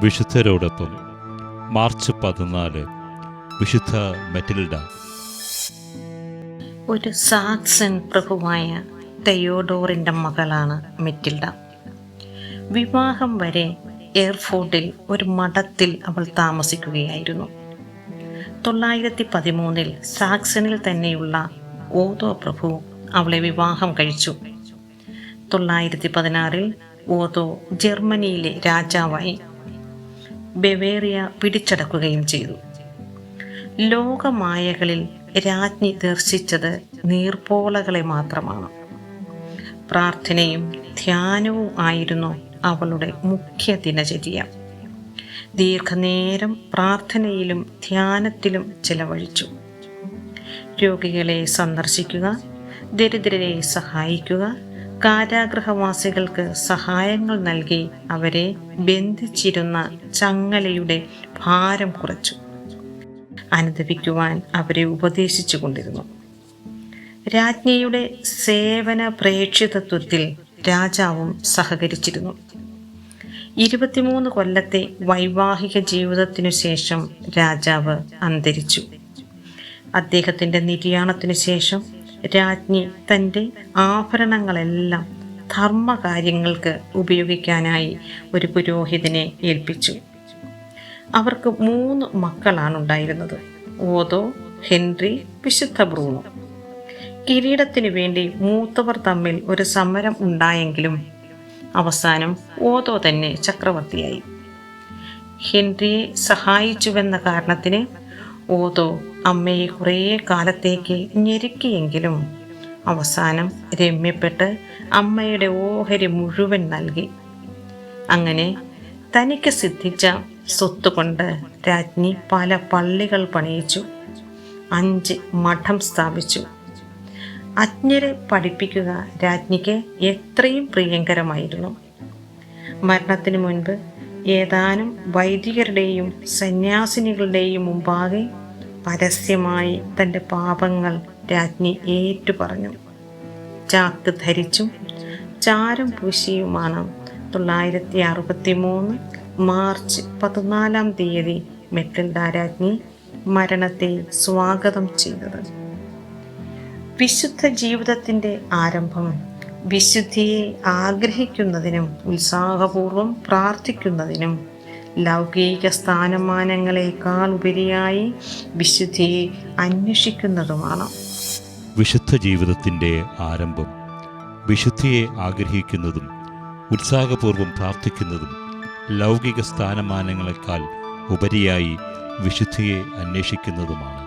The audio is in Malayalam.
വിശുദ്ധരോടൊപ്പം മാർച്ച് 14 വിശുദ്ധ മെറ്റിൽഡ. ഒരു സാക്സൺ പ്രഭുവായ തെയോഡോറിൻ്റെ മകളാണ് മെറ്റിൽഡ. വിവാഹം വരെ എയർഫോർട്ടിൽ ഒരു മഠത്തിൽ അവൾ താമസിക്കുകയായിരുന്നു. 913 സാക്സണിൽ തന്നെയുള്ള ഓതോ പ്രഭു അവളെ വിവാഹം കഴിച്ചു. 916 ഓതോ ജർമ്മനിയിലെ രാജാവായി. ബവേറിയ പിടിച്ചടക്കുകയും ചെയ്തു. ലോകമായകളിൽ രാജ്ഞി ദർശിച്ചത് നീർപ്പോളകളെ മാത്രമാണ്. പ്രാർത്ഥനയും ധ്യാനവും ആയിരുന്നു അവളുടെ മുഖ്യ ദിനചര്യ. ദീർഘനേരം പ്രാർത്ഥനയിലും ധ്യാനത്തിലും ചെലവഴിച്ചു. രോഗികളെ സന്ദർശിക്കുക, ദരിദ്രരെ സഹായിക്കുക, കാരാഗൃഹവാസികൾക്ക് സഹായങ്ങൾ നൽകി അവരെ ബന്ധിച്ചിരുന്ന ചങ്ങലയുടെ ഭാരം കുറച്ചു. അനുദപിക്കുവാൻ അവരെ ഉപദേശിച്ചു കൊണ്ടിരുന്നു. രാജ്ഞിയുടെ സേവന പ്രേക്ഷിതത്വത്തിൽ രാജാവും സഹകരിച്ചിരുന്നു. 23 കൊല്ലത്തെ വൈവാഹിക ജീവിതത്തിനു ശേഷം രാജാവ് അന്തരിച്ചു. അദ്ദേഹത്തിൻ്റെ നിര്യാണത്തിനു ശേഷം രാജ്ഞി തൻ്റെ ആഭരണങ്ങളെല്ലാം ധർമ്മകാര്യങ്ങൾക്ക് ഉപയോഗിക്കാനായി ഒരു പുരോഹിതനെ ഏൽപ്പിച്ചു. അവർക്ക് 3 മക്കളാണുണ്ടായിരുന്നത്: ഓതോ, ഹെൻറി, വിശുദ്ധ ബ്രൂണോ. കിരീടത്തിനു വേണ്ടി മൂത്തവർ തമ്മിൽ ഒരു സമരം ഉണ്ടായെങ്കിലും അവസാനം ഓതോ തന്നെ ചക്രവർത്തിയായി. ഹെൻറിയെ സഹായിച്ചുവെന്ന കാരണത്തിന് ഓതോ അമ്മയെ കുറേ കാലത്തേക്ക് ഞെരുക്കിയെങ്കിലും അവസാനം രമ്യപ്പെട്ട് അമ്മയുടെ ഓഹരി മുഴുവൻ നൽകി. അങ്ങനെ തനിക്ക് സിദ്ധിച്ച സ്വത്തുകൊണ്ട് രാജ്ഞി പല പള്ളികൾ പണിയിച്ചു. 5 മഠം സ്ഥാപിച്ചു. അജ്ഞരെ പഠിപ്പിക്കുക രാജ്ഞിക്ക് എത്രയും പ്രിയങ്കരമായിരുന്നു. മരണത്തിന് മുൻപ് ഏതാനും വൈദികരുടെയും സന്യാസിനികളുടെയും മുമ്പാകെ പരസ്യമായി തൻ്റെ പാപങ്ങൾ രാജ്ഞി ഏറ്റുപറഞ്ഞു. ചാക്ക് ധരിച്ചും ചാരം പൂശിയുമാണ് 963 മാർച്ച് 14 മെറ്റിൽഡ രാജ്ഞി മരണത്തെ സ്വാഗതം ചെയ്തത്. വിശുദ്ധ ജീവിതത്തിൻ്റെ ആരംഭം വിശുദ്ധിയെ ആഗ്രഹിക്കുന്നതിനും ഉത്സാഹപൂർവം പ്രാർത്ഥിക്കുന്നതിനും ലൗകിക സ്ഥാനമാനങ്ങളെക്കാൾ ഉപരിയായി വിശുദ്ധിയെ അന്വേഷിക്കുന്നതുമാണ്. വിശുദ്ധ ജീവിതത്തിൻ്റെ ആരംഭം വിശുദ്ധിയെ ആഗ്രഹിക്കുന്നതും ഉത്സാഹപൂർവം പ്രാർത്ഥിക്കുന്നതും ലൗകിക സ്ഥാനമാനങ്ങളെക്കാൾ ഉപരിയായി വിശുദ്ധിയെ അന്വേഷിക്കുന്നതുമാണ്.